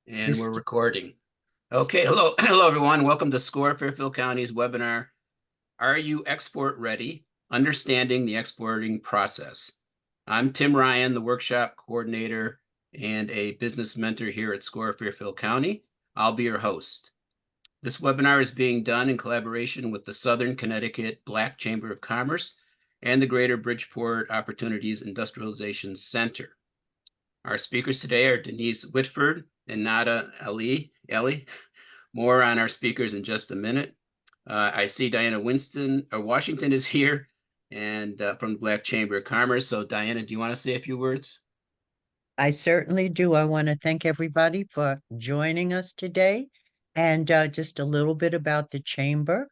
And This we're recording. Okay, hello, hello everyone. Welcome to SCORE Fairfield County's webinar, Are You Export Ready? Understanding the Exporting Process. I'm Tim Ryan, the workshop coordinator and a business mentor here at SCORE Fairfield County. I'll be your host. This webinar is being done in collaboration with the Southern Connecticut Black Chamber of Commerce and the Greater Bridgeport Opportunities Industrialization Center. Our speakers today are Denise Whitford and Nada Ellie. More on our speakers in just a minute. I see Diana Washington is here and from the Black Chamber of Commerce. So Diana, do you want to say a few words? I certainly do. I want to thank everybody for joining us today. And just a little bit about the Chamber.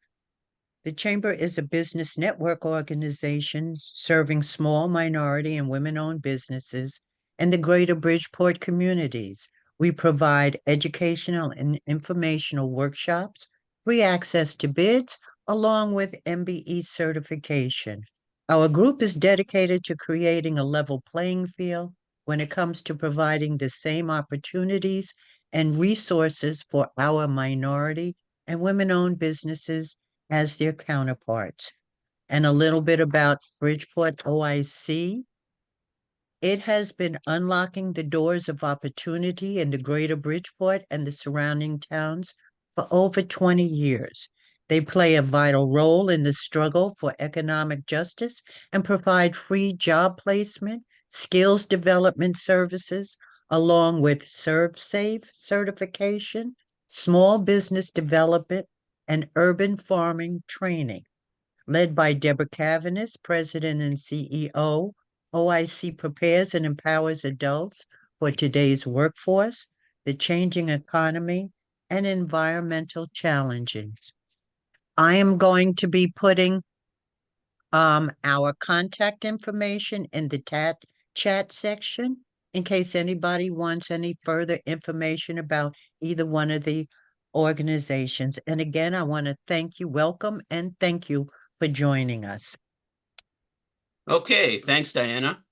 The Chamber is a business network organization serving small minority and women-owned businesses in the greater Bridgeport communities. We provide educational and informational workshops, free access to bids, along with MBE certification. Our group is dedicated to creating a level playing field when it comes to providing the same opportunities and resources for our minority and women-owned businesses as their counterparts. And a little bit about Bridgeport OIC. It has been unlocking the doors of opportunity in the greater Bridgeport and the surrounding towns for over 20 years. They play a vital role in the struggle for economic justice and provide free job placement, skills development services, along with ServSafe certification, small business development, and urban farming training. Led by Deborah Cavanis, President and CEO, OIC prepares and empowers adults for today's workforce, the changing economy, and environmental challenges. I am going to be putting our contact information in the chat section in case anybody wants any further information about either one of the organizations. And again, I want to thank you, welcome, and thank you for joining us. Okay, thanks, Diana.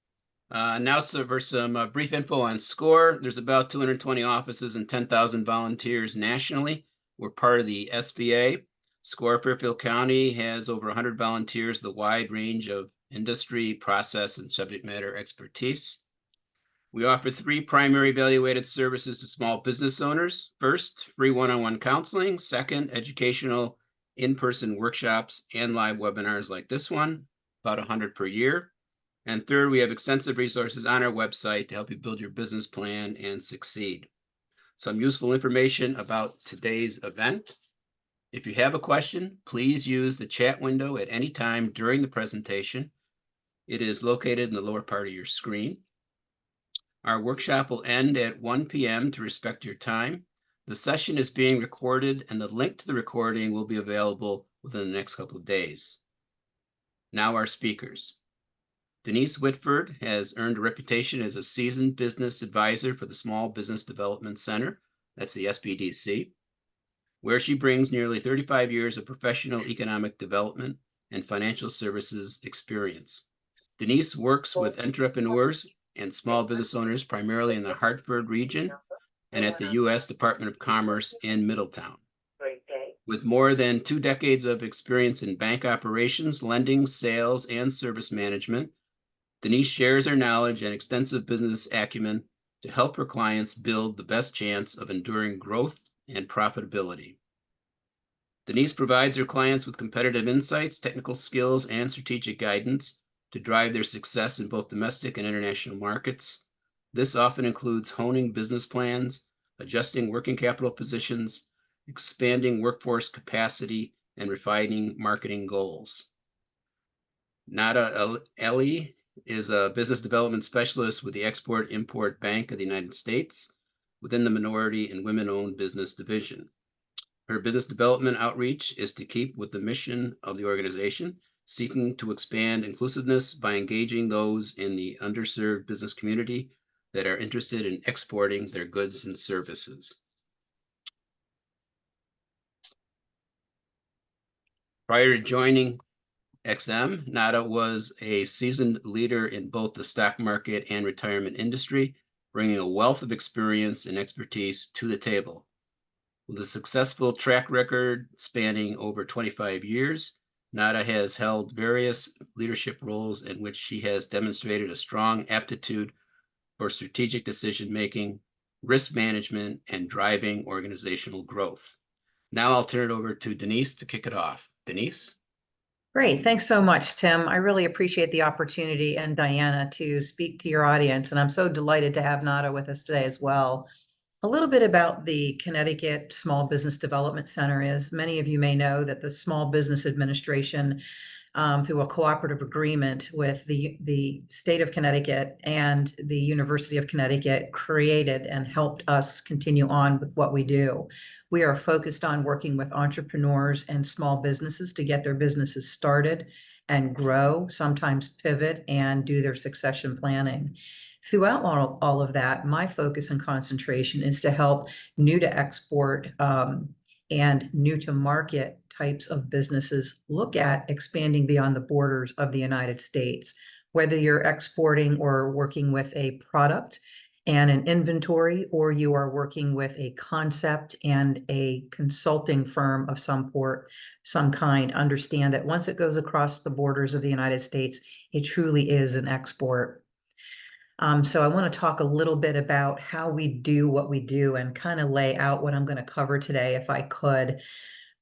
Now for some brief info on SCORE. There's about 220 offices and 10,000 volunteers nationally. We're part of the SBA. SCORE Fairfield County has over 100 volunteers with a wide range of industry, process, and subject matter expertise. We offer 3 primary evaluated services to small business owners. First, free one-on-one counseling. Second, educational in-person workshops and live webinars like this one, about 100 per year. And third, we have extensive resources on our website to help you build your business plan and succeed. Some useful information about today's event. If you have a question, please use the chat window at any time during the presentation. It is located in the lower part of your screen. Our workshop will end at 1 p.m. to respect your time. The session is being recorded and the link to the recording will be available within the next couple of days. Now our speakers. Denise Whitford has earned a reputation as a seasoned business advisor for the Small Business Development Center, that's the SBDC, where she brings nearly 35 years of professional economic development and financial services experience. Denise works with entrepreneurs and small business owners primarily in the Hartford region and at the U.S. Department of Commerce in Middletown. With more than 2 decades of experience in bank operations, lending, sales, and service management, Denise shares her knowledge and extensive business acumen to help her clients build the best chance of enduring growth and profitability. Denise provides her clients with competitive insights, technical skills, and strategic guidance to drive their success in both domestic and international markets. This often includes honing business plans, adjusting working capital positions, expanding workforce capacity, and refining marketing goals. Nada Ellie is a business development specialist with the Export-Import Bank of the United States within the Minority and Women-Owned Business Division. Her business development outreach is to keep with the mission of the organization, seeking to expand inclusiveness by engaging those in the underserved business community that are interested in exporting their goods and services. Prior to joining XM, Nada was a seasoned leader in both the stock market and retirement industry, bringing a wealth of experience and expertise to the table. With a successful track record spanning over 25 years, Nada has held various leadership roles in which she has demonstrated a strong aptitude for strategic decision-making, risk management, and driving organizational growth. Now I'll turn it over to Denise to kick it off. Denise? Great. Thanks so much, Tim. I really appreciate the opportunity and Diana to speak to your audience. And I'm so delighted to have Nada with us today as well. A little bit about the Connecticut Small Business Development Center is many of you may know that the Small Business Administration, through a cooperative agreement with the state of Connecticut and the University of Connecticut, created and helped us continue on with what we do. We are focused on working with entrepreneurs and small businesses to get their businesses started and grow, sometimes pivot and do their succession planning. Throughout all of that, my focus and concentration is to help new to export and new to market types of businesses look at expanding beyond the borders of the United States. Whether you're exporting or working with a product and an inventory, or you are working with a concept and a consulting firm of some kind, understand that once it goes across the borders of the United States, it truly is an export. So I want to talk a little bit about how we do what we do and kind of lay out what I'm going to cover today, if I could.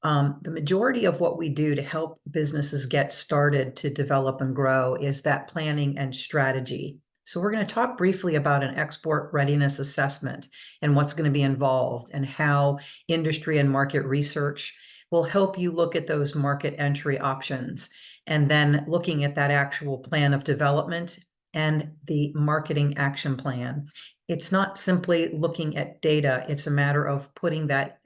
The majority of what we do to help businesses get started to develop and grow is that planning and strategy. So we're going to talk briefly about an export readiness assessment and what's going to be involved and how industry and market research will help you look at those market entry options, and then looking at that actual plan of development and the marketing action plan. It's not simply looking at data. It's a matter of putting that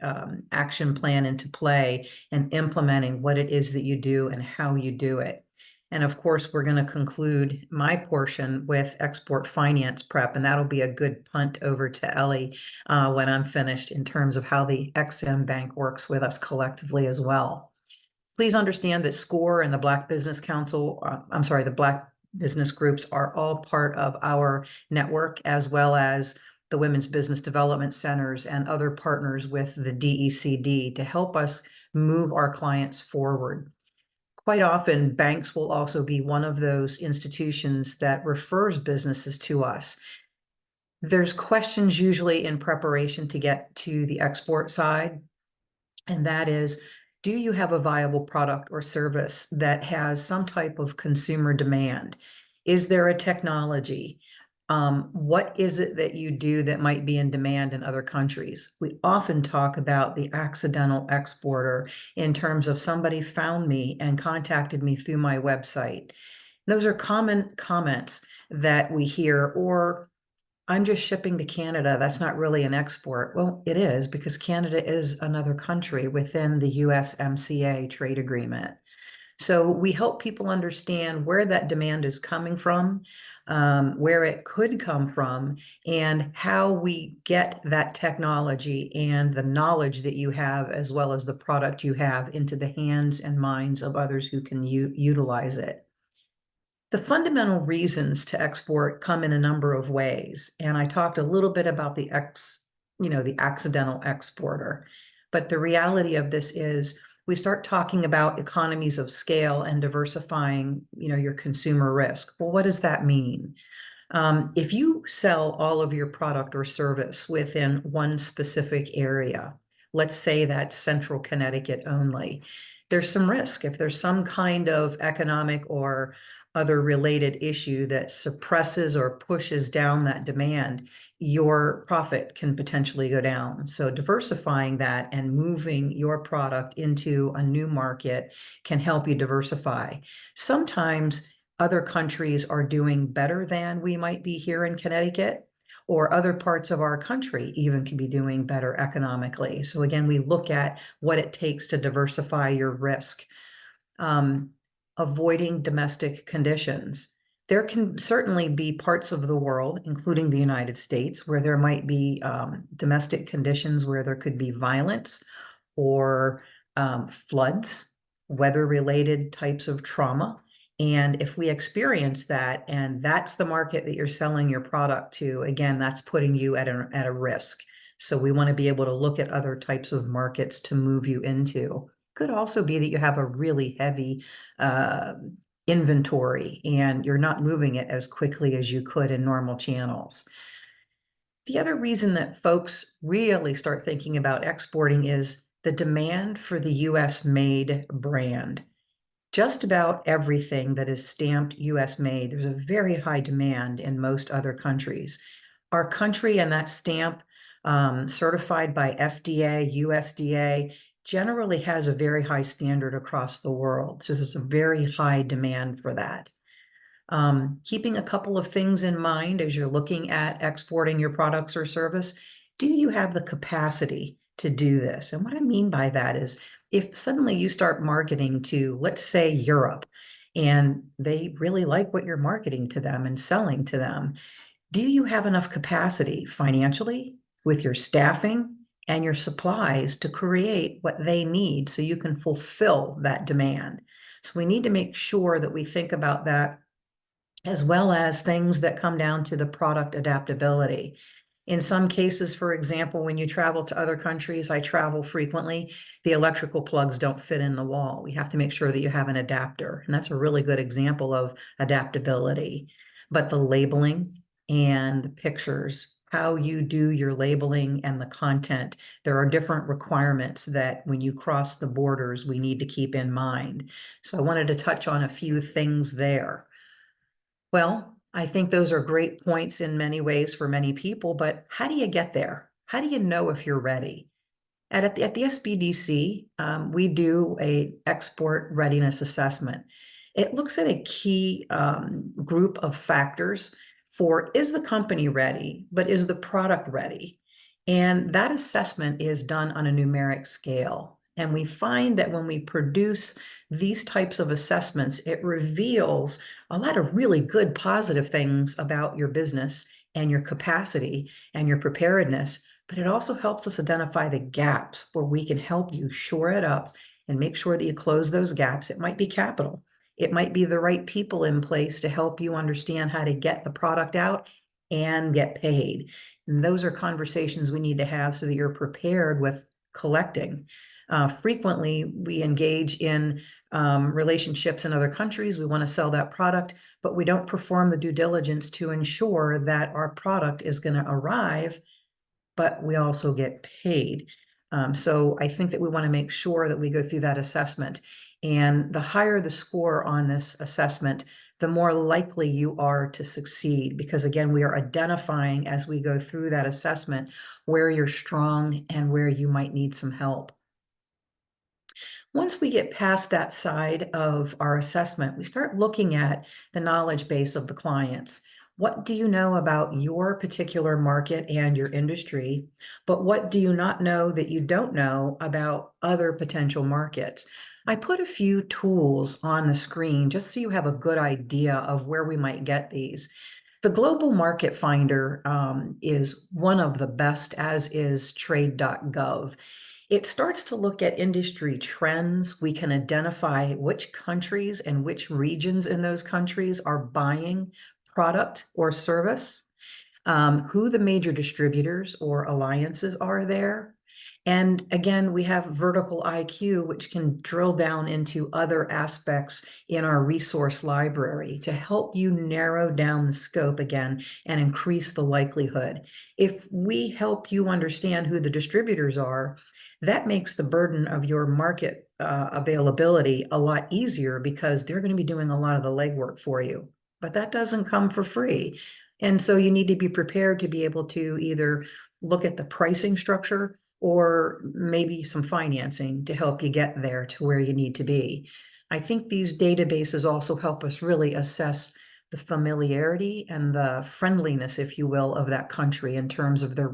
action plan into play and implementing what it is that you do and how you do it. And of course, we're going to conclude my portion with export finance prep, and that'll be a good punt over to Ellie when I'm finished in terms of how the XM Bank works with us collectively as well. Please understand that SCORE and the Black Business Council, the Black business groups are all part of our network, as well as the Women's Business Development Centers and other partners with the DECD to help us move our clients forward. Quite often, banks will also be one of those institutions that refers businesses to us. There's questions usually in preparation to get to the export side, and that is, do you have a viable product or service that has some type of consumer demand? Is there a technology? What is it that you do that might be in demand in other countries? We often talk about the accidental exporter in terms of somebody found me and contacted me through my website. Those are common comments that we hear, or I'm just shipping to Canada. That's not really an export. Well, it is, because Canada is another country within the USMCA trade agreement. So we help people understand where that demand is coming from, where it could come from, and how we get that technology and the knowledge that you have, as well as the product you have, into the hands and minds of others who can utilize it. The fundamental reasons to export come in a number of ways. And I talked a little bit about the accidental exporter. But the reality of this is we start talking about economies of scale and diversifying, your consumer risk. Well, what does that mean? If you sell all of your product or service within one specific area, let's say that's central Connecticut only, there's some risk. If there's some kind of economic or other related issue that suppresses or pushes down that demand, your profit can potentially go down. So diversifying that and moving your product into a new market can help you diversify. Sometimes other countries are doing better than we might be here in Connecticut, or other parts of our country even can be doing better economically. So again, we look at what it takes to diversify your risk. Avoiding domestic conditions. There can certainly be parts of the world, including the United States, where there might be domestic conditions where there could be violence or floods, weather-related types of trauma. And if we experience that, and that's the market that you're selling your product to, again, that's putting you at a risk. So we want to be able to look at other types of markets to move you into. Could also be that you have a really heavy inventory and you're not moving it as quickly as you could in normal channels. The other reason that folks really start thinking about exporting is the demand for the US made brand. Just about everything that is stamped US made, there's a very high demand in most other countries. Our country and that stamp, certified by FDA, USDA, generally has a very high standard across the world. So there's a very high demand for that. Keeping a couple of things in mind as you're looking at exporting your products or service, do you have the capacity to do this? And what I mean by that is if suddenly you start marketing to, let's say, Europe, and they really like what you're marketing to them and selling to them, do you have enough capacity financially with your staffing and your supplies to create what they need so you can fulfill that demand? So we need to make sure that we think about that, as well as things that come down to the product adaptability. In some cases, for example, when you travel to other countries, I travel frequently, the electrical plugs don't fit in the wall. We have to make sure that you have an adapter, and that's a really good example of adaptability. But the labeling and pictures, how you do your labeling and the content, there are different requirements that when you cross the borders, we need to keep in mind. So I wanted to touch on a few things there. Well, I think those are great points in many ways for many people, but how do you get there? How do you know if you're ready? At the SBDC, we do a export readiness assessment. It looks at a key group of factors for, is the company ready, but is the product ready? And that assessment is done on a numeric scale. And we find that when we produce these types of assessments, it reveals a lot of really good positive things about your business and your capacity and your preparedness, but it also helps us identify the gaps where we can help you shore it up and make sure that you close those gaps. It might be capital. It might be the right people in place to help you understand how to get the product out and get paid. And those are conversations we need to have so that you're prepared with collecting. Frequently, we engage in relationships in other countries. We want to sell that product, but we don't perform the due diligence to ensure that our product is going to arrive, but we also get paid. So I think that we want to make sure that we go through that assessment. And the higher the score on this assessment, the more likely you are to succeed. Because again, we are identifying as we go through that assessment where you're strong and where you might need some help. Once we get past that side of our assessment, we start looking at the knowledge base of the clients. What do you know about your particular market and your industry? But what do you not know that you don't know about other potential markets? I put a few tools on the screen just so you have a good idea of where we might get these. The Global Market Finder is one of the best, as is trade.gov. It starts to look at industry trends. We can identify which countries and which regions in those countries are buying product or service, who the major distributors or alliances are there. And again, we have vertical IQ, which can drill down into other aspects in our resource library to help you narrow down the scope again and increase the likelihood. If we help you understand who the distributors are, that makes the burden of your market availability a lot easier because they're going to be doing a lot of the legwork for you. But that doesn't come for free. And so you need to be prepared to be able to either look at the pricing structure or maybe some financing to help you get there to where you need to be. I think these databases also help us really assess the familiarity and the friendliness, if you will, of that country in terms of their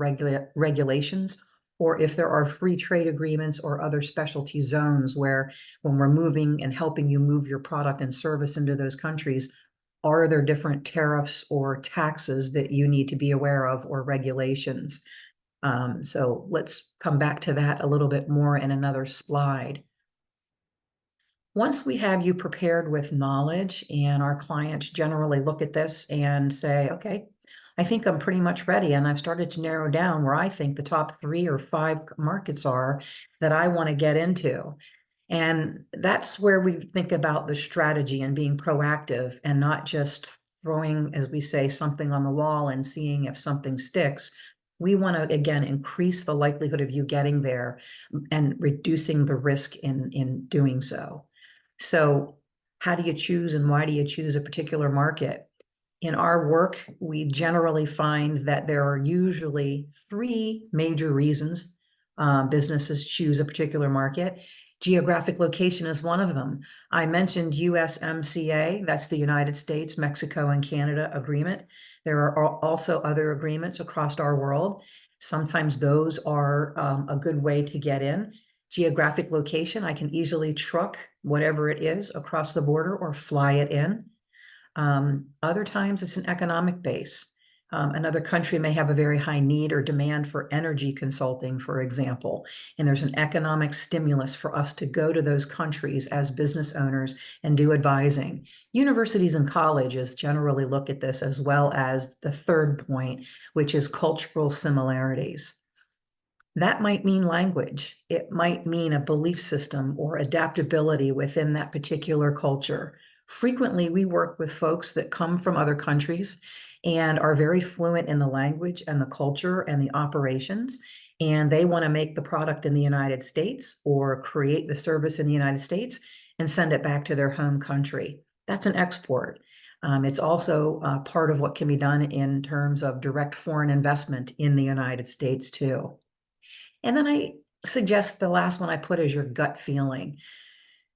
regulations, or if there are free trade agreements or other specialty zones where when we're moving and helping you move your product and service into those countries, are there different tariffs or taxes that you need to be aware of or regulations? So let's come back to that a little bit more in another slide. Once we have you prepared with knowledge, and our clients generally look at this and say, okay, I think I'm pretty much ready, and I've started to narrow down where I think the top 3 or 5 markets are that I want to get into. And that's where we think about the strategy and being proactive and not just throwing, as we say, something on the wall and seeing if something sticks. We want to, again, increase the likelihood of you getting there and reducing the risk in doing so. So how do you choose, and why do you choose a particular market? In our work, we generally find that there are usually 3 major reasons businesses choose a particular market. Geographic location is one of them. I mentioned USMCA, that's the United States, Mexico, and Canada agreement. There are also other agreements across our world. Sometimes those are a good way to get in. Geographic location, I can easily truck whatever it is across the border or fly it in. Other times it's an economic base. Another country may have a very high need or demand for energy consulting, for example, and there's an economic stimulus for us to go to those countries as business owners and do advising. Universities and colleges generally look at this, as well as the third point, which is cultural similarities. That might mean language. It might mean a belief system or adaptability within that particular culture. Frequently, we work with folks that come from other countries and are very fluent in the language and the culture and the operations, and they want to make the product in the United States or create the service in the United States and send it back to their home country. That's an export. It's also part of what can be done in terms of direct foreign investment in the United States too. And then I suggest the last one I put is your gut feeling.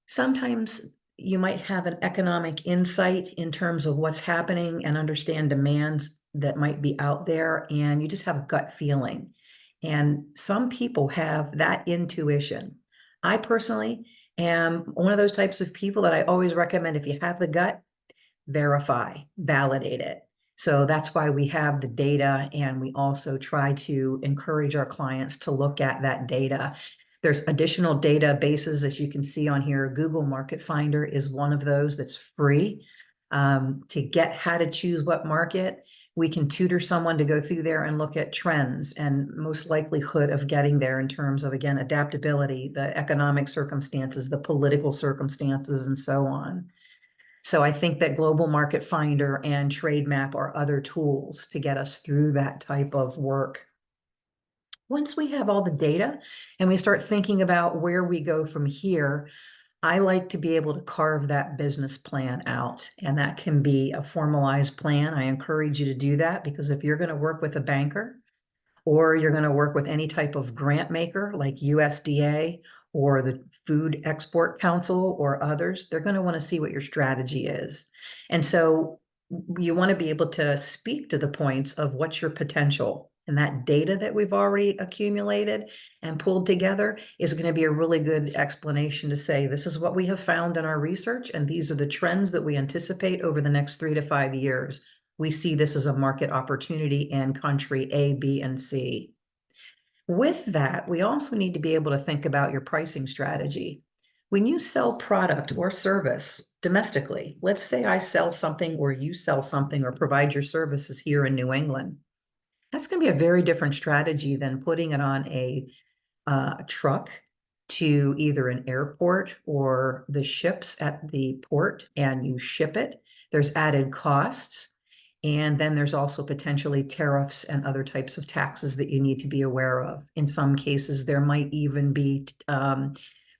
Sometimes you might have an economic insight in terms of what's happening and understand demands that might be out there, and you just have a gut feeling. And some people have that intuition. I personally am one of those types of people that I always recommend, if you have the gut, verify, validate it. So that's why we have the data, and we also try to encourage our clients to look at that data. There's additional databases that you can see on here. Google Market Finder is one of those that's free. To get how to choose what market, we can tutor someone to go through there and look at trends and most likelihood of getting there in terms of, again, adaptability, the economic circumstances, the political circumstances, and so on. So I think that Global Market Finder and Trade Map are other tools to get us through that type of work. Once we have all the data and we start thinking about where we go from here, I like to be able to carve that business plan out, and that can be a formalized plan. I encourage you to do that, because if you're going to work with a banker, or you're going to work with any type of grant maker like USDA or the Food Export Council or others, they're going to want to see what your strategy is. And so you want to be able to speak to the points of what's your potential. And that data that we've already accumulated and pulled together is going to be a really good explanation to say, this is what we have found in our research, and these are the trends that we anticipate over the next 3 to 5 years. We see this as a market opportunity in country A, B, and C. With that, we also need to be able to think about your pricing strategy. When you sell product or service domestically, let's say I sell something or you sell something or provide your services here in New England, that's going to be a very different strategy than putting it on a truck to either an airport or the ships at the port and you ship it. There's added costs. And then there's also potentially tariffs and other types of taxes that you need to be aware of. In some cases, there might even be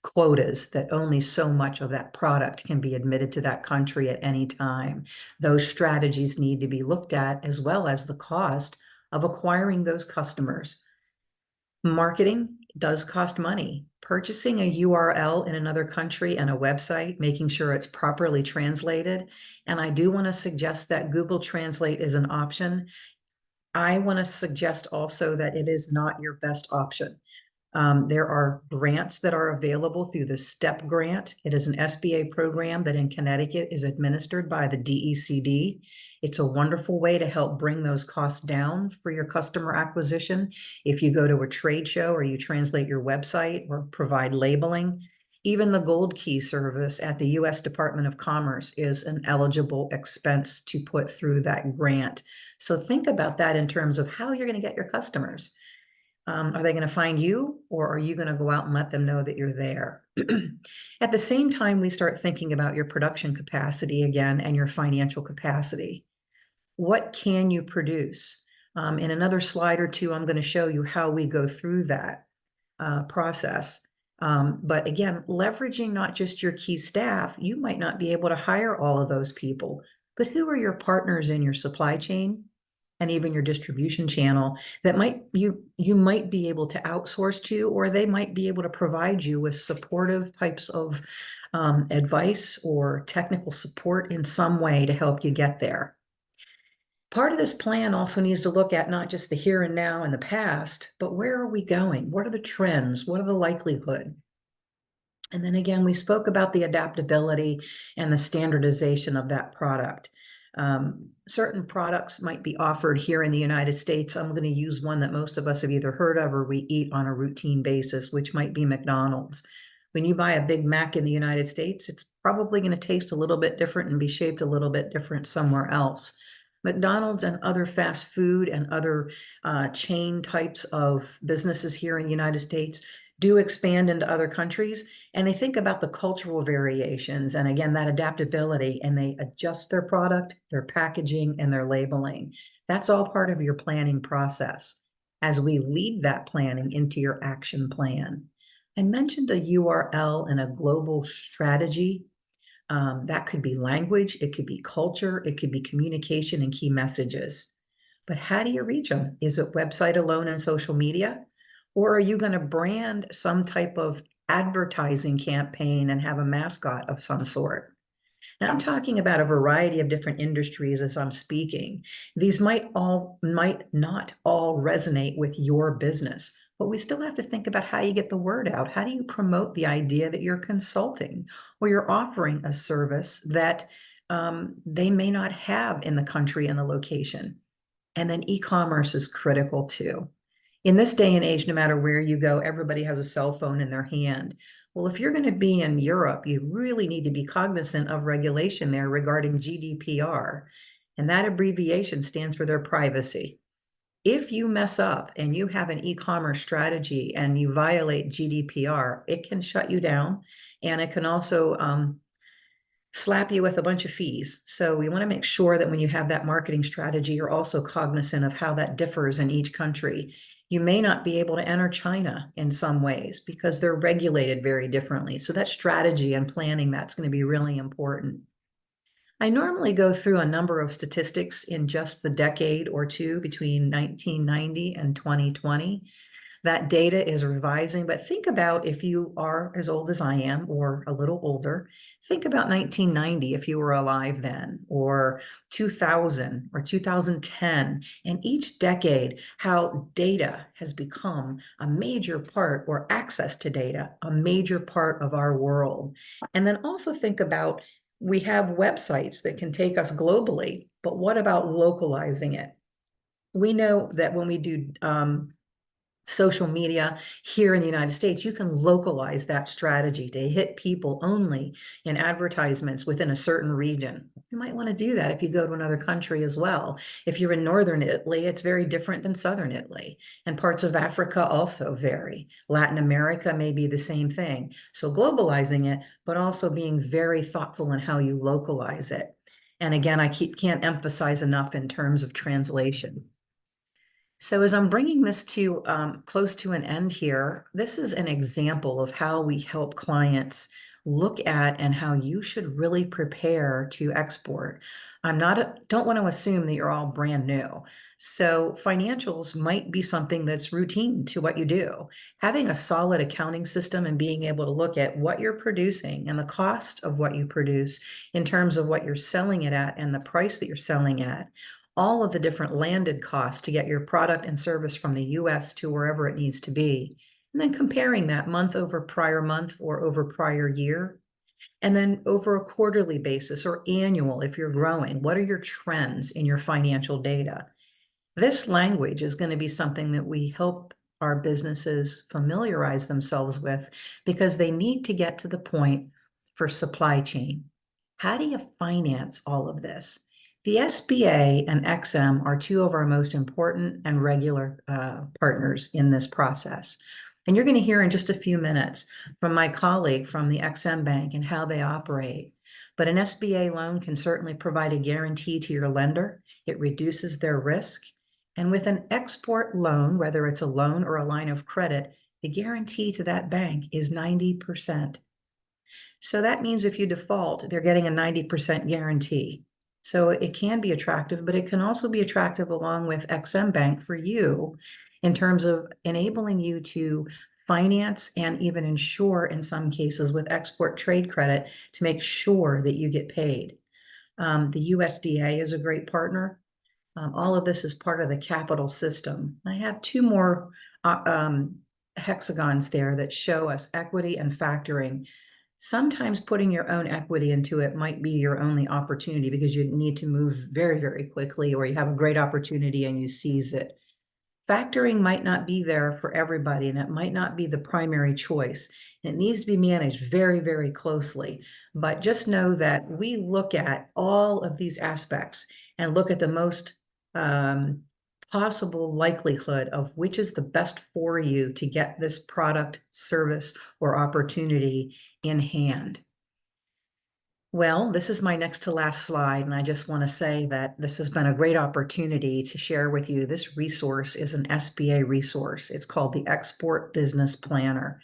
quotas that only so much of that product can be admitted to that country at any time. Those strategies need to be looked at, as well as the cost of acquiring those customers. Marketing does cost money. Purchasing a URL in another country and a website, making sure it's properly translated. And I do want to suggest that Google Translate is an option. I want to suggest also that it is not your best option. There are grants that are available through the STEP grant. It is an SBA program that in Connecticut is administered by the DECD. It's a wonderful way to help bring those costs down for your customer acquisition. If you go to a trade show or you translate your website or provide labeling, Even the Gold Key service at the U.S. Department of Commerce is an eligible expense to put through that grant. So think about that in terms of how you're going to get your customers. Are they going to find you, or are you going to go out and let them know that you're there? At the same time, we start thinking about your production capacity again and your financial capacity. What can you produce? In another slide or two, I'm going to show you how we go through that process. But again, leveraging not just your key staff, you might not be able to hire all of those people, but who are your partners in your supply chain and even your distribution channel that you might be able to outsource to, or they might be able to provide you with supportive types of advice or technical support in some way to help you get there. Part of this plan also needs to look at not just the here and now and the past, but where are we going? What are the trends? What are the likelihood? And then again, we spoke about the adaptability and the standardization of that product. Certain products might be offered here in the United States. I'm going to use one that most of us have either heard of or we eat on a routine basis, which might be McDonald's. When you buy a Big Mac in the United States, it's probably going to taste a little bit different and be shaped a little bit different somewhere else. McDonald's and other fast food and other chain types of businesses here in the United States do expand into other countries, and they think about the cultural variations and again that adaptability, and they adjust their product, their packaging, and their labeling. That's all part of your planning process as we lead that planning into your action plan. I mentioned a URL and a global strategy. That could be language, it could be culture, it could be communication and key messages. But how do you reach them? Is it website alone and social media? Or are you going to brand some type of advertising campaign and have a mascot of some sort? Now, I'm talking about a variety of different industries as I'm speaking. These might not all resonate with your business, but we still have to think about how you get the word out. How do you promote the idea that you're consulting or you're offering a service that they may not have in the country and the location? And then e-commerce is critical too. In this day and age, no matter where you go, everybody has a cell phone in their hand. Well, if you're going to be in Europe, you really need to be cognizant of regulation there regarding GDPR. And that abbreviation stands for their privacy. If you mess up and you have an e-commerce strategy and you violate GDPR, it can shut you down, and it can also slap you with a bunch of fees. So we want to make sure that when you have that marketing strategy, you're also cognizant of how that differs in each country. You may not be able to enter China in some ways because they're regulated very differently. So that strategy and planning, that's going to be really important. I normally go through a number of statistics in just the decade or two between 1990 and 2020. That data is revising, but think about if you are as old as I am or a little older, think about 1990 if you were alive then, or 2000 or 2010, and each decade, how data has become a major part, or access to data, a major part of our world. And then also think about, we have websites that can take us globally, but what about localizing it? We know that when we do social media here in the United States, you can localize that strategy to hit people only in advertisements within a certain region. You might want to do that if you go to another country as well. If you're in Northern Italy, it's very different than Southern Italy. And parts of Africa also vary. Latin America may be the same thing. So globalizing it, but also being very thoughtful in how you localize it. And again, I can't emphasize enough in terms of translation. So as I'm bringing this to close to an end here, this is an example of how we help clients look at and how you should really prepare to export. Don't want to assume that you're all brand new. So financials might be something that's routine to what you do. Having a solid accounting system and being able to look at what you're producing and the cost of what you produce in terms of what you're selling it at and the price that you're selling at, all of the different landed costs to get your product and service from the US to wherever it needs to be, and then comparing that month over prior month or over prior year, and then over a quarterly basis or annual if you're growing. What are your trends in your financial data? This language is going to be something that we help our businesses familiarize themselves with, because they need to get to the point for supply chain. How do you finance all of this? The SBA and XM are two of our most important and regular partners in this process. And you're going to hear in just a few minutes from my colleague from the XM Bank and how they operate. But an SBA loan can certainly provide a guarantee to your lender. It reduces their risk. And with an export loan, whether it's a loan or a line of credit, the guarantee to that bank is 90%. So that means if you default, they're getting a 90% guarantee. So it can be attractive, but it can also be attractive along with XM Bank for you in terms of enabling you to finance and even insure in some cases with export trade credit to make sure that you get paid. The USDA is a great partner. All of this is part of the capital system. I have two more hexagons there that show us equity and factoring. Sometimes putting your own equity into it might be your only opportunity because you need to move very, very quickly, or you have a great opportunity and you seize it. Factoring might not be there for everybody, and it might not be the primary choice. It needs to be managed very, very closely. But just know that we look at all of these aspects and look at the most possible likelihood of which is the best for you to get this product, service, or opportunity in hand. Well, this is my next to last slide, and I just want to say that this has been a great opportunity to share with you. This resource is an SBA resource. It's called the Export Business Planner.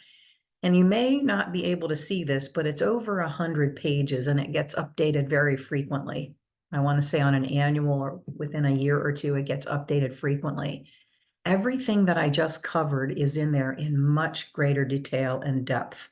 And you may not be able to see this, but it's over 100 pages and it gets updated very frequently. I want to say on an annual or within a year or two, it gets updated frequently. Everything that I just covered is in there in much greater detail and depth.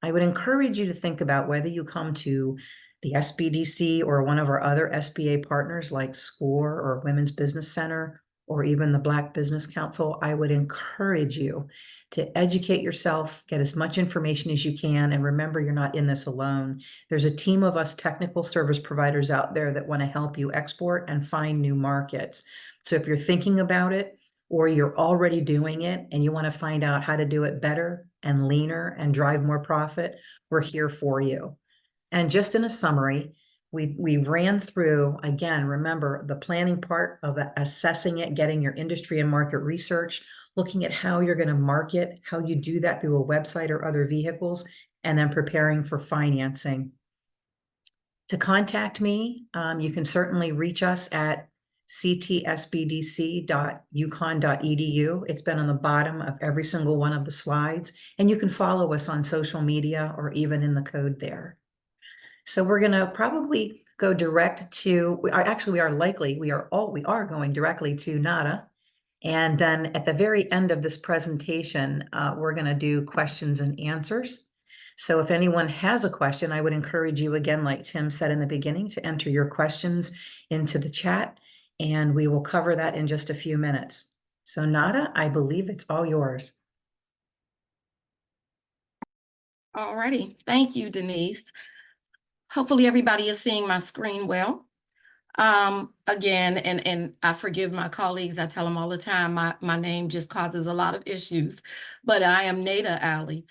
I would encourage you to think about whether you come to the SBDC or one of our other SBA partners like SCORE or Women's Business Center or even the Black Business Council. I would encourage you to educate yourself, get as much information as you can, and remember you're not in this alone. There's a team of us technical service providers out there that want to help you export and find new markets. So if you're thinking about it, or you're already doing it and you want to find out how to do it better and leaner and drive more profit, we're here for you. And just in a summary, we ran through, again, remember the planning part of assessing it, getting your industry and market research, looking at how you're going to market, how you do that through a website or other vehicles, and then preparing for financing. To contact me, you can certainly reach us at ctsbdc.uconn.edu. It's been on the bottom of every single one of the slides, and you can follow us on social media or even in the code there. So we're going to probably go direct to, we are going directly to Nada. And then at the very end of this presentation, we're going to do questions and answers. So if anyone has a question, I would encourage you, again, like Tim said in the beginning, to enter your questions into the chat, and we will cover that in just a few minutes. So Nada, I believe it's all yours. All righty. Thank you, Denise. Hopefully everybody is seeing my screen well. Again, and I forgive my colleagues. I tell them all the time, my name just causes a lot of issues, but I am Nada Ali,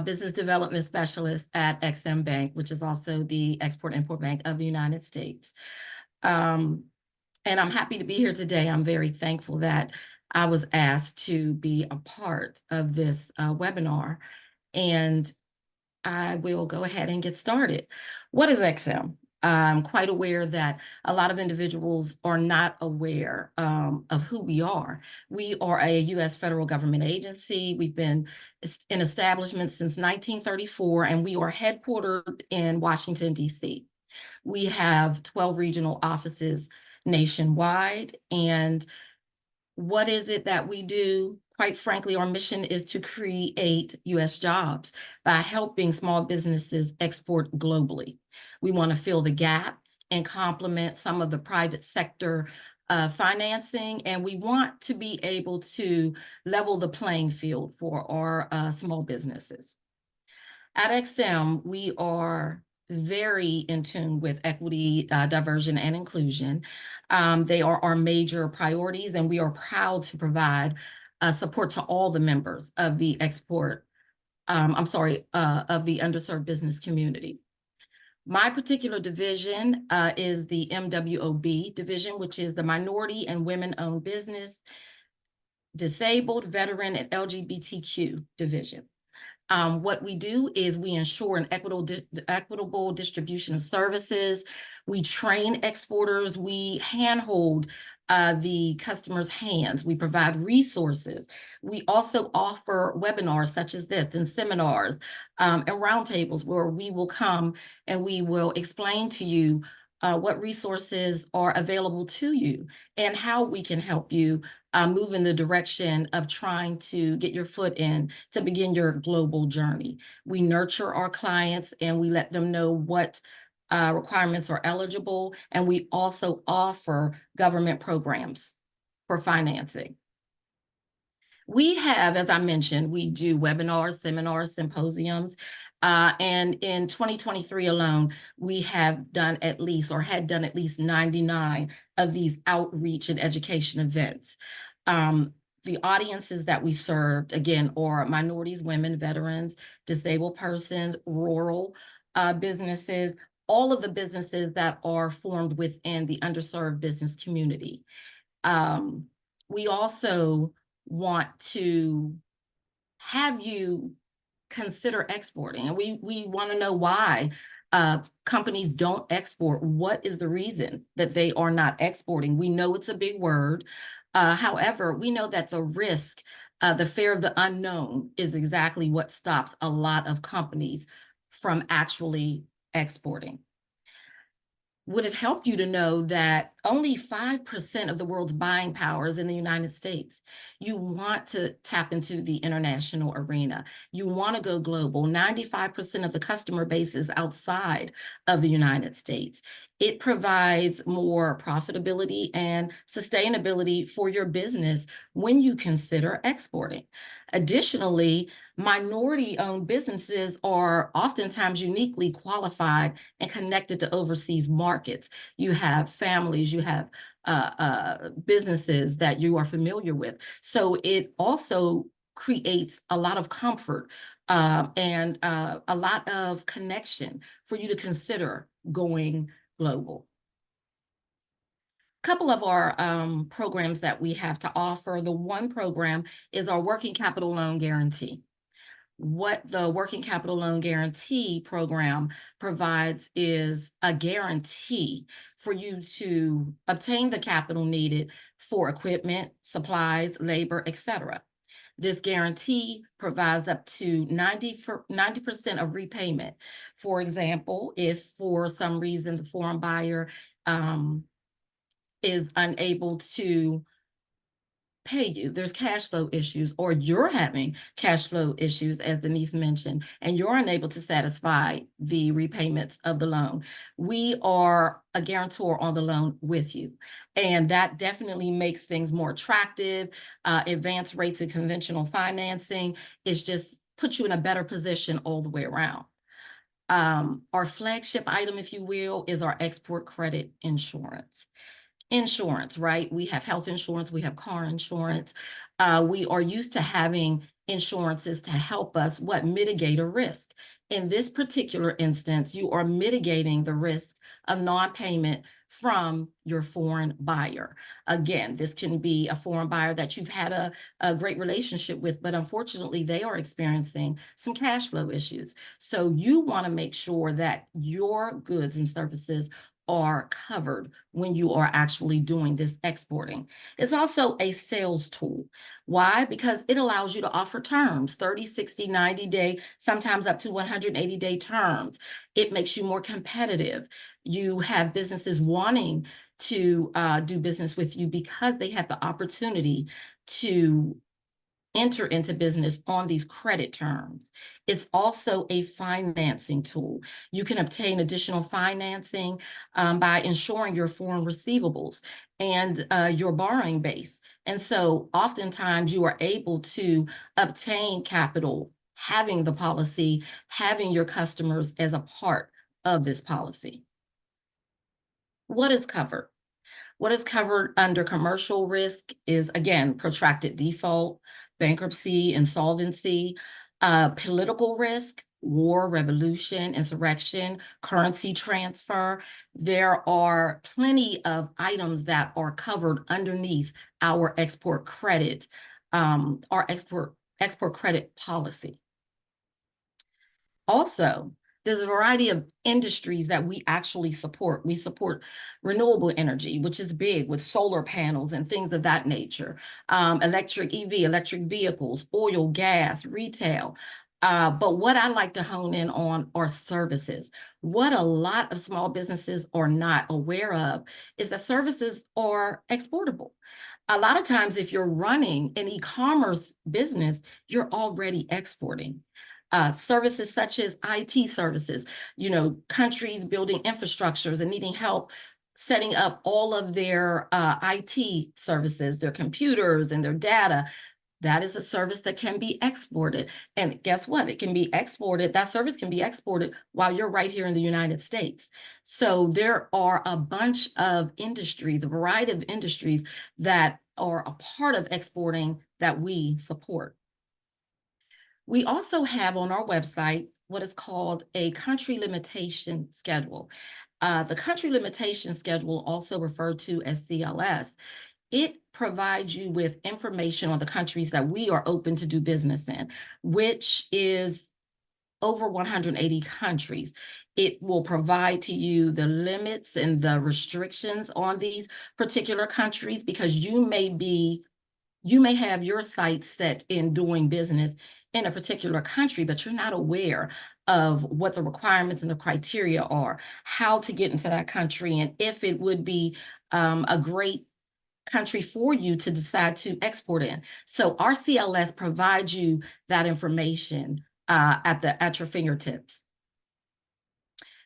Business Development Specialist at XM Bank, which is also the Export-Import Bank of the United States. And I'm happy to be here today. I'm very thankful that I was asked to be a part of this webinar, and I will go ahead and get started. What is XM? I'm quite aware that a lot of individuals are not aware of who we are. We are a U.S. federal government agency. We've been in establishment since 1934, and we are headquartered in Washington, D.C. We have 12 regional offices nationwide. And what is it that we do? Quite frankly, our mission is to create U.S. jobs by helping small businesses export globally. We want to fill the gap and complement some of the private sector financing, and we want to be able to level the playing field for our small businesses. At XM, we are very in tune with equity, diversion, and inclusion. They are our major priorities, and we are proud to provide support to all the members of the of the underserved business community. My particular division is the MWOB division, which is the Minority and Women-Owned Business, Disabled, Veteran, and LGBTQ division. What we do is we ensure an equitable distribution of services. We train exporters. We handhold the customer's hands. We provide resources. We also offer webinars such as this and seminars and roundtables where we will come and we will explain to you what resources are available to you and how we can help you move in the direction of trying to get your foot in to begin your global journey. We nurture our clients and we let them know what requirements are eligible, and we also offer government programs for financing. We have, as I mentioned, we do webinars, seminars, symposiums, and in 2023 alone, we have done at least, or had done at least 99 of these outreach and education events. The audiences that we served, again, are minorities, women, veterans, disabled persons, rural businesses, all of the businesses that are formed within the underserved business community. We also want to have you consider exporting, and we want to know why companies don't export. What is the reason that they are not exporting? We know it's a big word. However, we know that the risk, the fear of the unknown is exactly what stops a lot of companies from actually exporting. Would it help you to know that only 5% of the world's buying power is in the United States? You want to tap into the international arena. You want to go global. 95% of the customer base is outside of the United States. It provides more profitability and sustainability for your business when you consider exporting. Additionally, minority-owned businesses are oftentimes uniquely qualified and connected to overseas markets. You have families, you have businesses that you are familiar with. So it also creates a lot of comfort and a lot of connection for you to consider going global. Couple of our programs that we have to offer. The one program is our working capital loan guarantee. What the working capital loan guarantee program provides is a guarantee for you to obtain the capital needed for equipment, supplies, labor, etc. This guarantee provides up to 90% of repayment. For example, if for some reason the foreign buyer is unable to pay you, there's cash flow issues, or you're having cash flow issues, as Denise mentioned, and you're unable to satisfy the repayments of the loan, we are a guarantor on the loan with you. And that definitely makes things more attractive. Advanced rates of conventional financing is just puts you in a better position all the way around. Our flagship item, if you will, is our export credit insurance. Insurance, right? We have health insurance, we have car insurance. We are used to having insurances to help us mitigate a risk. In this particular instance, you are mitigating the risk of non-payment from your foreign buyer. Again, this can be a foreign buyer that you've had a great relationship with, but unfortunately they are experiencing some cash flow issues. So you want to make sure that your goods and services are covered when you are actually doing this exporting. It's also a sales tool. Why? Because it allows you to offer terms, 30, 60, 90-day, sometimes up to 180-day terms. It makes you more competitive. You have businesses wanting to do business with you because they have the opportunity to enter into business on these credit terms. It's also a financing tool. You can obtain additional financing by insuring your foreign receivables and your borrowing base. And so oftentimes you are able to obtain capital, having the policy, having your customers as a part of this policy. What is covered? What is covered under commercial risk is, again, protracted default, bankruptcy, insolvency, political risk, war, revolution, insurrection, currency transfer. There are plenty of items that are covered underneath our export credit, our export credit policy. Also, there's a variety of industries that we actually support. We support renewable energy, which is big with solar panels and things of that nature. Electric EV, electric vehicles, oil, gas, retail. But what I like to hone in on are services. What a lot of small businesses are not aware of is that services are exportable. A lot of times, if you're running an e-commerce business, you're already exporting. Services such as IT services, countries building infrastructures and needing help setting up all of their IT services, their computers and their data. That is a service that can be exported. And guess what? It can be exported. That service can be exported while you're right here in the United States. So there are a bunch of industries, a variety of industries that are a part of exporting that we support. We also have on our website what is called a country limitation schedule. The country limitation schedule, also referred to as CLS, it provides you with information on the countries that we are open to do business in, which is over 180 countries. It will provide to you the limits and the restrictions on these particular countries, because you may have your sights set in doing business in a particular country, but you're not aware of what the requirements and the criteria are, how to get into that country, and if it would be a great country for you to decide to export in. So our CLS provides you that information at your fingertips.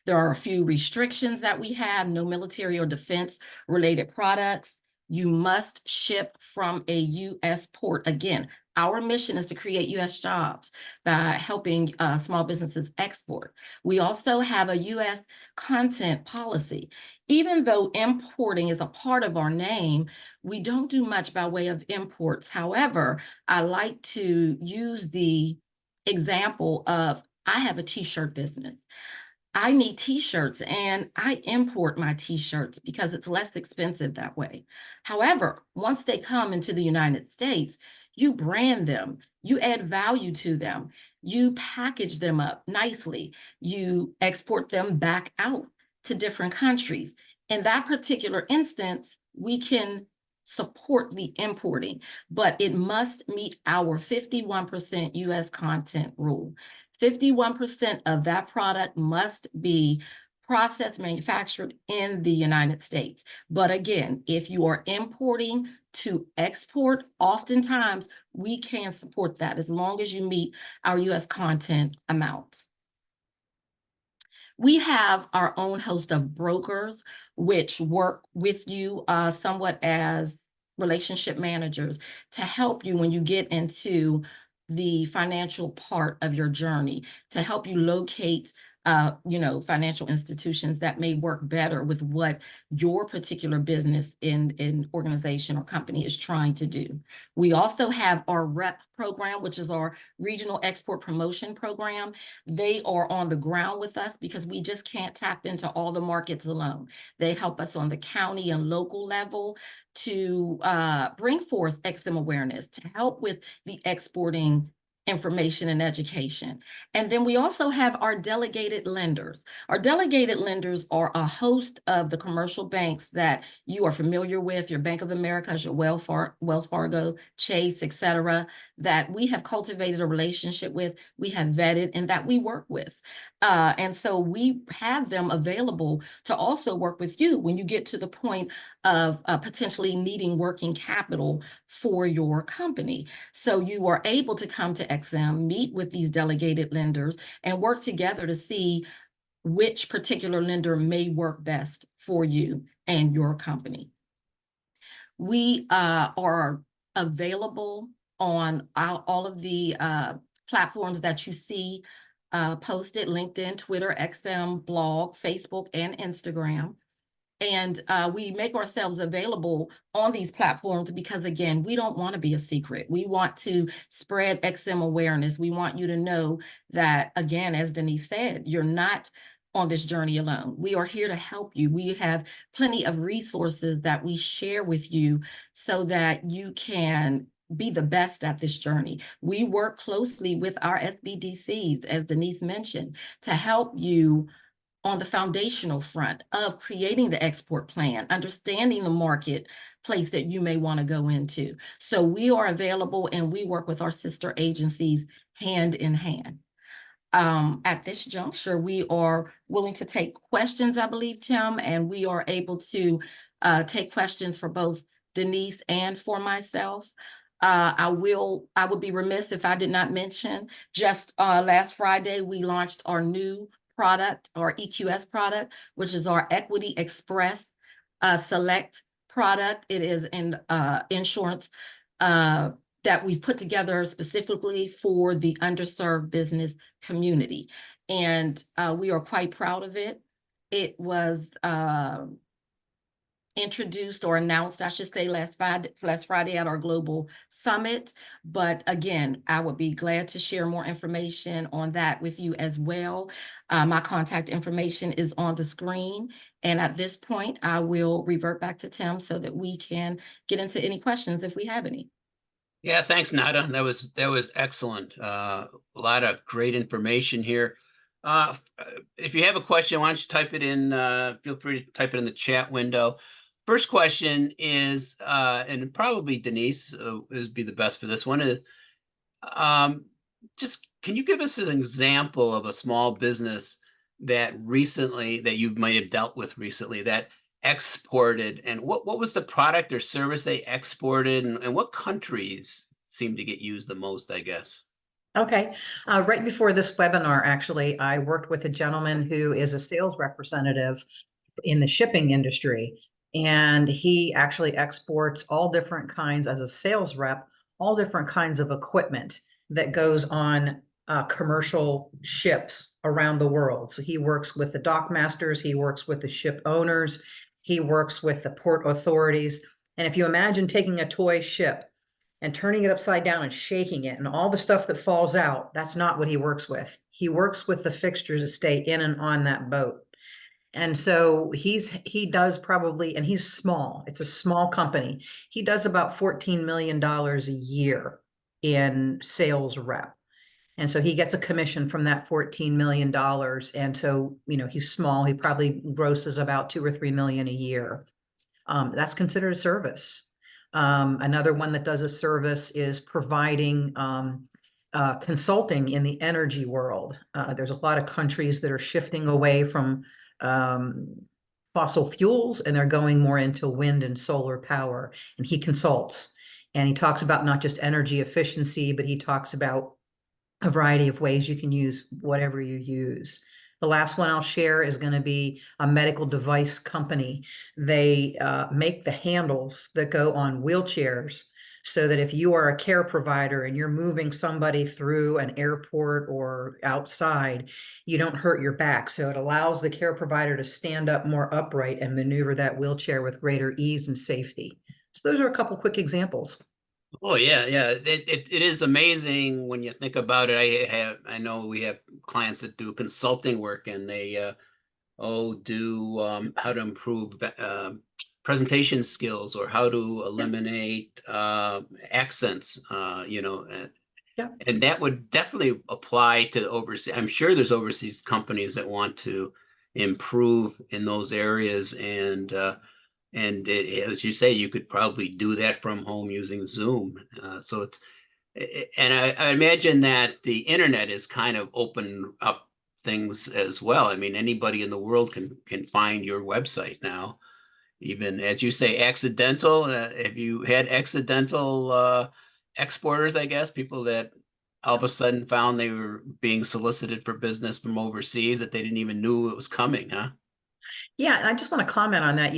There are a few restrictions that we have: no military or defense related products. You must ship from a U.S. port. Again, our mission is to create U.S. jobs by helping small businesses export. We also have a U.S. content policy. Even though importing is a part of our name, we don't do much by way of imports. However, I like to use the example of, I have a t-shirt business. I need t-shirts and I import my t-shirts because it's less expensive that way. However, once they come into the United States, you brand them, you add value to them, you package them up nicely, you export them back out to different countries. In that particular instance, we can support the importing, but it must meet our 51% US content rule. 51% of that product must be processed, manufactured in the United States. But again, if you are importing to export, oftentimes we can support that as long as you meet our US content amount. We have our own host of brokers, which work with you somewhat as relationship managers to help you when you get into the financial part of your journey, to help you locate financial institutions that may work better with what your particular business in organization or company is trying to do. We also have our REP program, which is our regional export promotion program. They are on the ground with us because we just can't tap into all the markets alone. They help us on the county and local level to bring forth XM awareness, to help with the exporting information and education. And then we also have our delegated lenders. Our delegated lenders are a host of the commercial banks that you are familiar with, your Bank of America, your Wells Fargo, Chase, etc., that we have cultivated a relationship with, we have vetted, and that we work with. And so we have them available to also work with you when you get to the point of potentially needing working capital for your company. So you are able to come to XM, meet with these delegated lenders, and work together to see which particular lender may work best for you and your company. We are available on all of the platforms that you see posted: LinkedIn, Twitter, XM, blog, Facebook, and Instagram. And we make ourselves available on these platforms because, again, we don't want to be a secret. We want to spread XM awareness. We want you to know that, again, as Denise said, you're not on this journey alone. We are here to help you. We have plenty of resources that we share with you so that you can be the best at this journey. We work closely with our SBDCs, as Denise mentioned, to help you on the foundational front of creating the export plan, understanding the marketplace that you may want to go into. So we are available and we work with our sister agencies hand in hand. At this juncture, we are willing to take questions, I believe, Tim, and we are able to take questions for both Denise and for myself. I would be remiss if I did not mention, just last Friday, we launched our new product, our EQS product, which is our Equity Express Select product. It is an insurance that we've put together specifically for the underserved business community. And we are quite proud of it. It was introduced or announced, I should say, last Friday at our global summit. But again, I would be glad to share more information on that with you as well. My contact information is on the screen. And at this point, I will revert back to Tim so that we can get into any questions if we have any. Yeah, thanks, Nada. That was excellent. A lot of great information here. If you have a question, why don't you type it in? Feel free to type it in the chat window. First question is, and probably Denise would be the best for this one. Is just can you give us an example of a small business that you might have dealt with recently that exported, and what was the product or service they exported, and what countries seem to get used the most, I guess? Okay. Right before this webinar, actually, I worked with a gentleman who is a sales representative in the shipping industry. And he actually exports all different kinds, as a sales rep, all different kinds of equipment that goes on commercial ships around the world. So he works with the dock masters, he works with the ship owners, he works with the port authorities. And if you imagine taking a toy ship and turning it upside down and shaking it and all the stuff that falls out, that's not what he works with. He works with the fixtures that stay in and on that boat. And so he does probably, and he's small, it's a small company. He does about $14 million a year in sales rep. And so he gets a commission from that $14 million. And so, he's small, he probably grosses about 2 or 3 million a year. That's considered a service. Another one that does a service is providing consulting in the energy world. There's a lot of countries that are shifting away from fossil fuels, and they're going more into wind and solar power. And he consults, and he talks about not just energy efficiency, but he talks about a variety of ways you can use whatever you use. The last one I'll share is going to be a medical device company. They make the handles that go on wheelchairs, so that if you are a care provider and you're moving somebody through an airport or outside, you don't hurt your back. So it allows the care provider to stand up more upright and maneuver that wheelchair with greater ease and safety. So those are a couple quick examples. Oh yeah. It is amazing when you think about it. I know we have clients that do consulting work, and they do how to improve presentation skills, or how to eliminate accents. Yeah. And that would definitely apply to overseas. I'm sure there's overseas companies that want to improve in those areas, and as you say, you could probably do that from home using Zoom. And I imagine that the internet is kind of opened up things as well. I mean, anybody in the world can find your website now. Even, as you say, accidental. Have you had accidental exporters, I guess, people that all of a sudden found they were being solicited for business from overseas that they didn't even knew it was coming, huh? Yeah, and I just want to comment on that.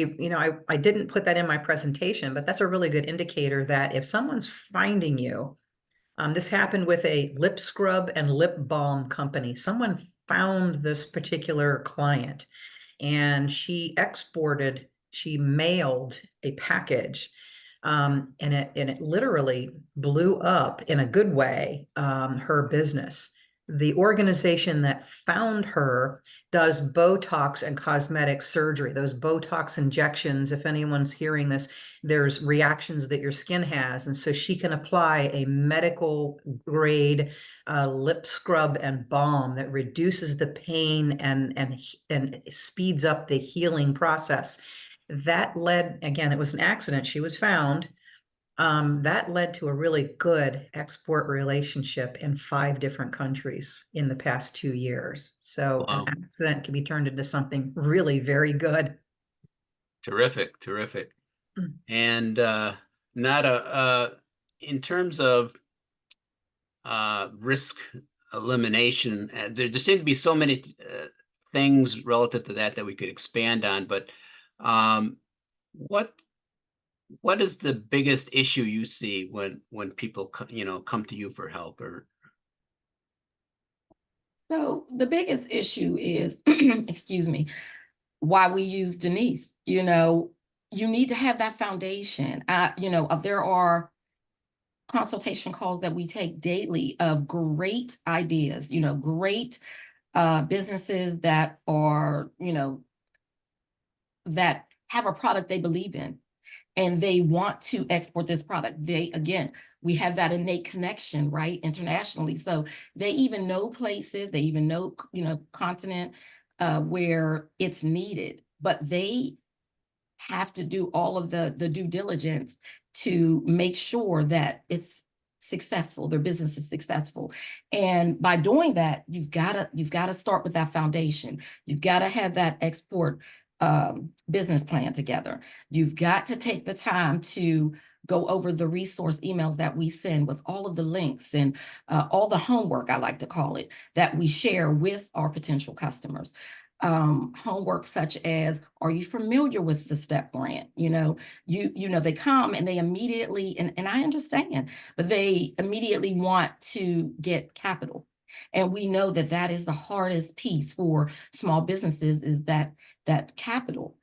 I didn't put that in my presentation, but that's a really good indicator that if someone's finding you, this happened with a lip scrub and lip balm company. Someone found this particular client, and she mailed a package, and it literally blew up in a good way, her business. The organization that found her does Botox and cosmetic surgery. Those Botox injections, if anyone's hearing this, there's reactions that your skin has. And so she can apply a medical grade lip scrub and balm that reduces the pain and speeds up the healing process. That led, again, it was an accident. She was found. That led to a really good export relationship in 5 different countries in the past 2 years. So Wow. an accident can be turned into something really very good. Terrific, terrific. Mm. And in terms of risk elimination, there just seem to be so many things relative to that we could expand on. But what is the biggest issue you see when people come to you for help? Or So the biggest issue is, excuse me, why we use Denise. You need to have that foundation. There are consultation calls that we take daily of great ideas, great businesses that are, that have a product they believe in and they want to export this product. We have that innate connection, right, internationally. So they even know places, they even know, continent where it's needed, but they have to do all of the due diligence to make sure that it's successful, their business is successful. And by doing that, you've got to start with that foundation. You've got to have that export business plan together. You've got to take the time to go over the resource emails that we send with all of the links and all the homework, I like to call it, that we share with our potential customers. Homework such as, are you familiar with the STEP grant? They come and they immediately, and I understand, but they immediately want to get capital. And we know that that is the hardest piece for small businesses, is that capital.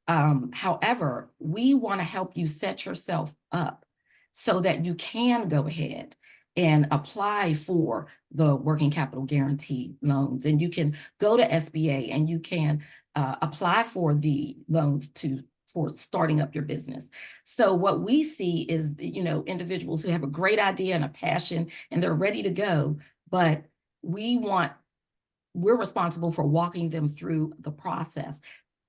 However, we want to help you set yourself up so that you can go ahead and apply for the working capital guarantee loans. And you can go to SBA and you can apply for the loans for starting up your business. So what we see is, individuals who have a great idea and a passion and they're ready to go, but we're responsible for walking them through the process.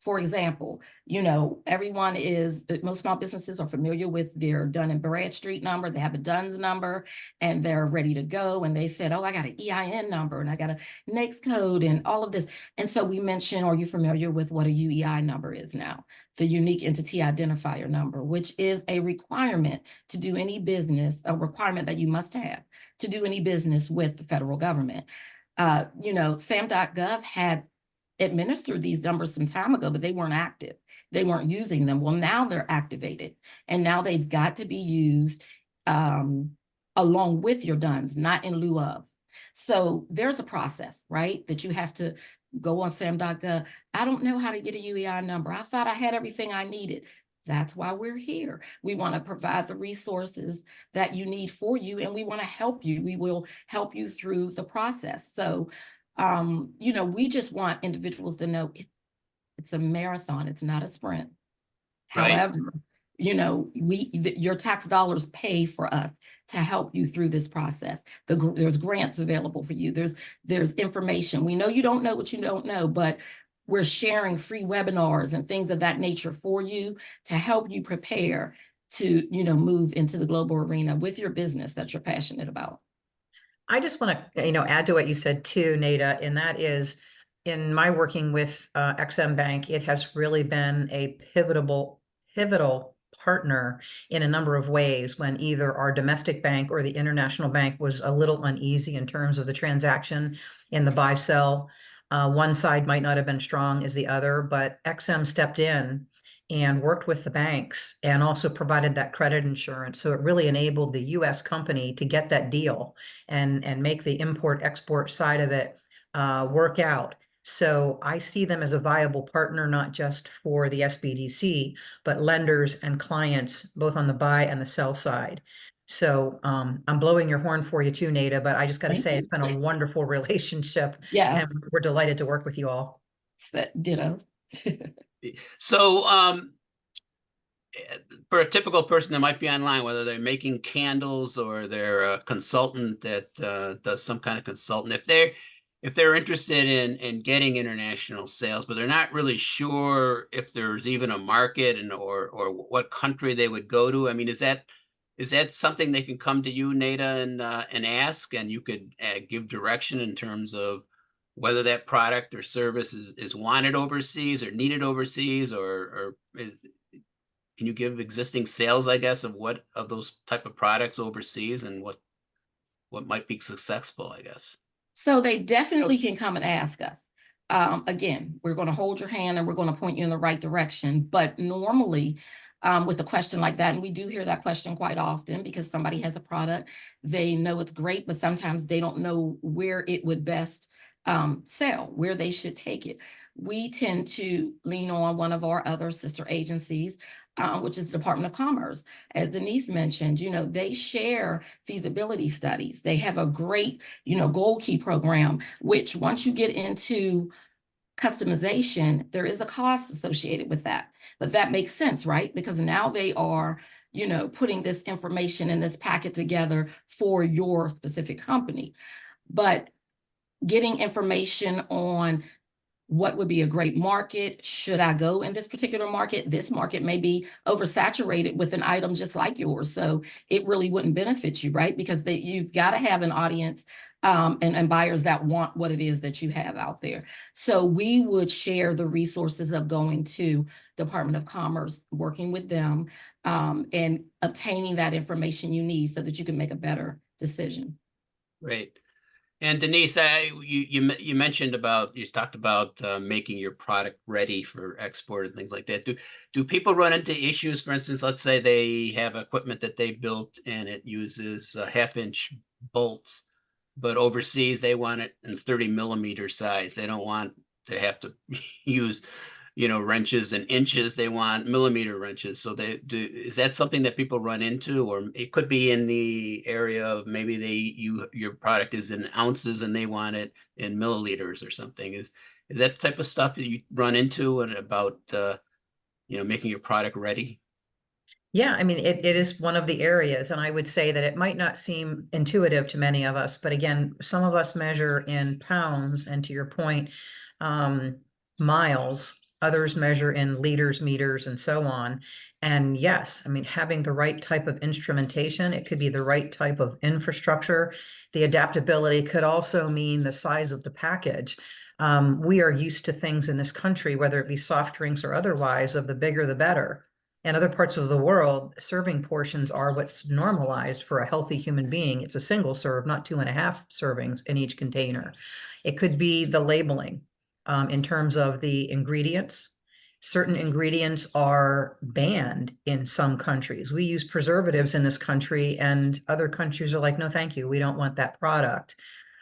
For example, most small businesses are familiar with their Dun and Bradstreet number. They have a DUNS number and they're ready to go. And they said, oh, I got an EIN number and I got a NAICS code and all of this. And so we mentioned, are you familiar with what a UEI number is now? The Unique Entity Identifier Number, which is a requirement to do any business, a requirement that you must have to do any business with the federal government. SAM.gov had administered these numbers some time ago, but they weren't active. They weren't using them. Well, now they're activated, and now they've got to be used along with your DUNS, not in lieu of. So there's a process, right, that you have to go on SAM.gov. I don't know how to get a UEI number. I thought I had everything I needed. That's why we're here. We want to provide the resources that you need for you, and we want to help you. We will help you through the process. So we just want individuals to know it's a marathon. It's not a sprint. Right. However, your tax dollars pay for us to help you through this process. There's grants available for you. There's information. We know you don't know what you don't know, but we're sharing free webinars and things of that nature for you to help you prepare to, move into the global arena with your business that you're passionate about. I just want to, add to what you said too, Nada, and that is, in my working with XM Bank, it has really been a pivotal partner in a number of ways when either our domestic bank or the international bank was a little uneasy in terms of the transaction in the buy-sell. One side might not have been strong as the other, but XM stepped in and worked with the banks and also provided that credit insurance. So it really enabled the US company to get that deal and make the import-export side of it work out. So I see them as a viable partner, not just for the SBDC, but lenders and clients, both on the buy and the sell side. So I'm blowing your horn for you too, Nada, but I just got to Thank say you. it's been a wonderful relationship, Yes, and we're delighted to work with you all. it's that ditto. So, for a typical person that might be online, whether they're making candles or they're a consultant that does some kind of consultant, if they're interested in getting international sales, but they're not really sure if there's even a market and or what country they would go to. I mean, is that something they can come to you, Nada, and ask, and you could give direction in terms of whether that product or service is wanted overseas or needed overseas, or can you give existing sales, I guess, of what of those type of products overseas and what might be successful, I guess? So they definitely can come and ask us. Again, we're going to hold your hand and we're going to point you in the right direction. But normally, with a question like that, and we do hear that question quite often because somebody has a product, they know it's great, but sometimes they don't know where it would best sell, where they should take it. We tend to lean on one of our other sister agencies, which is the Department of Commerce. As Denise mentioned, they share feasibility studies. They have a great, goal key program, which once you get into customization, there is a cost associated with that. But that makes sense, right? Because now they are, putting this information in this packet together for your specific company. But getting information on what would be a great market? Should I go in this particular market? This market may be oversaturated with an item just like yours. So it really wouldn't benefit you, right? Because you've got to have an audience and buyers that want what it is that you have out there. So we would share the resources of going to Department of Commerce, working with them, and obtaining that information you need so that you can make a better decision. Great. And Denise, you mentioned you talked about making your product ready for export and things like that. Do people run into issues? For instance, let's say they have equipment that they built and it uses 1/2-inch bolts, but overseas they want it in 30mm size. They don't want to have to use wrenches and inches. They want millimeter wrenches. So is that something that people run into? Or it could be in the area of maybe your product is in ounces and they want it in milliliters or something. Is that the type of stuff that you run into and about making your product ready? Yeah, I mean, it is one of the areas, and I would say that it might not seem intuitive to many of us, but again, some of us measure in pounds, and to your point, miles, others measure in liters, meters, and so on. And yes, I mean, having the right type of instrumentation, it could be the right type of infrastructure. The adaptability could also mean the size of the package. We are used to things in this country, whether it be soft drinks or otherwise, of the bigger the better. In other parts of the world, serving portions are what's normalized for a healthy human being. It's a single serve, not 2.5 servings in each container. It could be the labeling in terms of the ingredients. Certain ingredients are banned in some countries. We use preservatives in this country, and other countries are like, no, thank you. We don't want that product.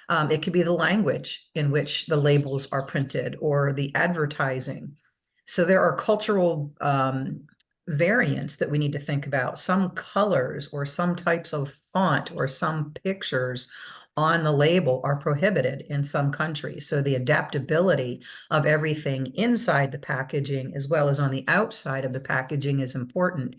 It could be the language in which the labels are printed or the advertising. So there are cultural variants that we need to think about. Some colors or some types of font or some pictures on the label are prohibited in some countries. So the adaptability of everything inside the packaging as well as on the outside of the packaging is important.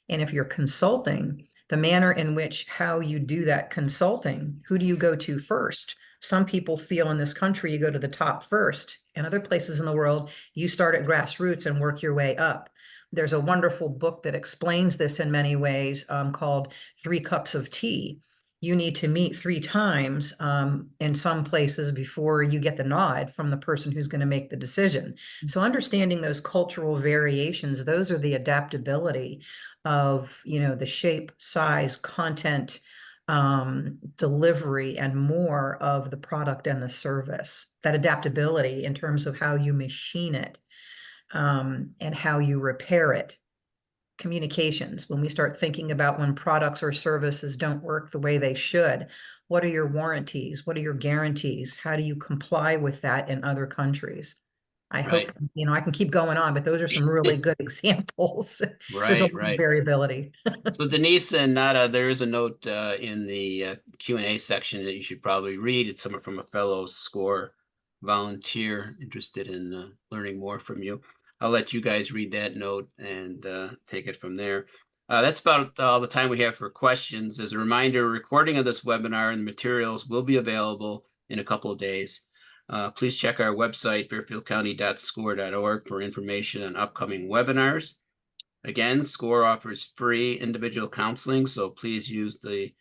And if you're consulting, the manner in which how you do that consulting, who do you go to first? Some people feel in this country you go to the top first. In other places in the world, you start at grassroots and work your way up. There's a wonderful book that explains this in many ways called 3 Cups of Tea. You need to meet 3 times in some places before you get the nod from the person who's going to make the decision. So understanding those cultural variations, those are the adaptability of, the shape, size, content, delivery, and more of the product and the service. That adaptability in terms of how you machine it and how you repair it communications, when we start thinking about when products or services don't work the way they should, what are your warranties? What are your guarantees? How do you comply with that in other countries? I Right. hope, I can keep going on, but those are some really good examples. There's a lot of Right. variability. So Denise and Nada, there is a note in the Q&A section that you should probably read. It's someone from a fellow SCORE volunteer interested in learning more from you. I'll let you guys read that note and take it from there. That's about all the time we have for questions. As a reminder, a recording of this webinar and the materials will be available in a couple of days. Please check our website, fairfieldcounty.score.org, for information on upcoming webinars. Again, SCORE offers free individual counseling, so please use the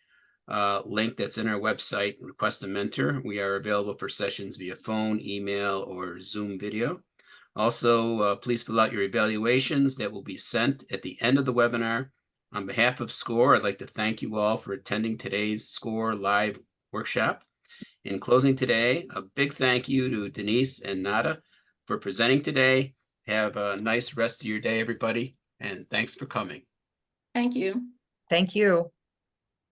link that's in our website, request a mentor. We are available for sessions via phone, email, or Zoom video. Also, please fill out your evaluations that will be sent at the end of the webinar. On behalf of SCORE, I'd like to thank you all for attending today's SCORE live workshop. In closing today, a big thank you to Denise and Nada for presenting today. Have a nice rest of your day, everybody, and thanks for coming. Thank you. Thank you.